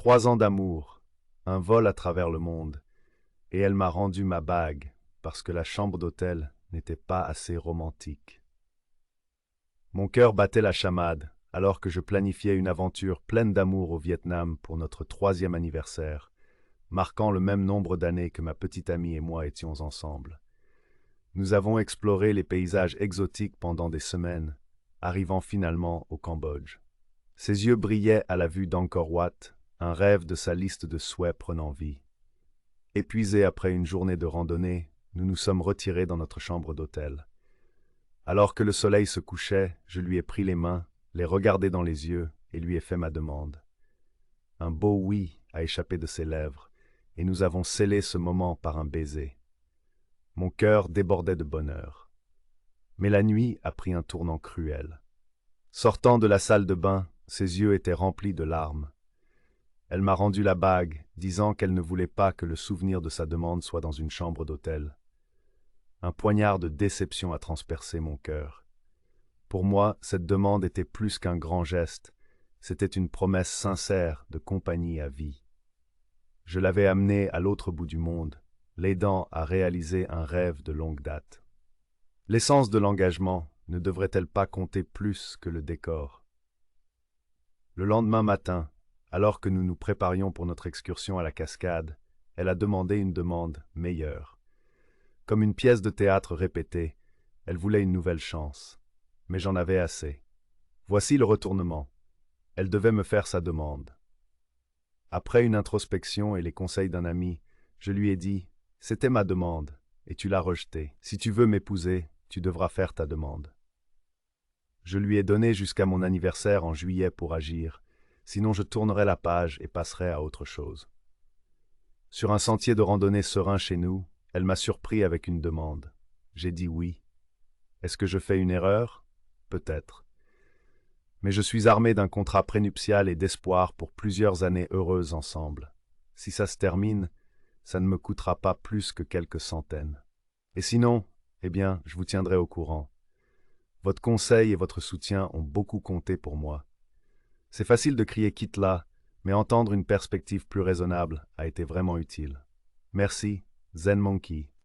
3 ans d'amour, un vol à travers le monde, et elle m'a rendu ma bague parce que la chambre d'hôtel n'était pas assez romantique. Mon cœur battait la chamade alors que je planifiais une aventure pleine d'amour au Vietnam pour notre 3e anniversaire, marquant le même nombre d'années que ma petite amie et moi étions ensemble. Nous avons exploré les paysages exotiques pendant des semaines, arrivant finalement au Cambodge. Ses yeux brillaient à la vue d'Angkor Wat, un rêve de sa liste de souhaits prenant vie. Épuisés après une journée de randonnée, nous nous sommes retirés dans notre chambre d'hôtel. Alors que le soleil se couchait, je lui ai pris les mains, les regardé dans les yeux et lui ai fait ma demande. Un beau oui a échappé de ses lèvres, et nous avons scellé ce moment par un baiser. Mon cœur débordait de bonheur. Mais la nuit a pris un tournant cruel. Sortant de la salle de bain, ses yeux étaient remplis de larmes. Elle m'a rendu la bague, disant qu'elle ne voulait pas que le souvenir de sa demande soit dans une chambre d'hôtel. Un poignard de déception a transpercé mon cœur. Pour moi, cette demande était plus qu'un grand geste, c'était une promesse sincère de compagnie à vie. Je l'avais amenée à l'autre bout du monde, l'aidant à réaliser un rêve de longue date. L'essence de l'engagement ne devrait-elle pas compter plus que le décor? Le lendemain matin, alors que nous nous préparions pour notre excursion à la cascade, elle a demandé une demande meilleure. Comme une pièce de théâtre répétée, elle voulait une nouvelle chance. Mais j'en avais assez. Voici le retournement. Elle devait me faire sa demande. Après une introspection et les conseils d'un ami, je lui ai dit « C'était ma demande, et tu l'as rejetée. Si tu veux m'épouser, tu devras faire ta demande. » Je lui ai donné jusqu'à mon anniversaire en juillet pour agir, sinon je tournerai la page et passerai à autre chose. Sur un sentier de randonnée serein chez nous, elle m'a surpris avec une demande. J'ai dit oui. Est-ce que je fais une erreur? Peut-être. Mais je suis armé d'un contrat prénuptial et d'espoir pour plusieurs années heureuses ensemble. Si ça se termine, ça ne me coûtera pas plus que quelques centaines. Et sinon, eh bien, je vous tiendrai au courant. Votre conseil et votre soutien ont beaucoup compté pour moi. C'est facile de crier quitte là, mais entendre une perspective plus raisonnable a été vraiment utile. Merci, Zen Monkey.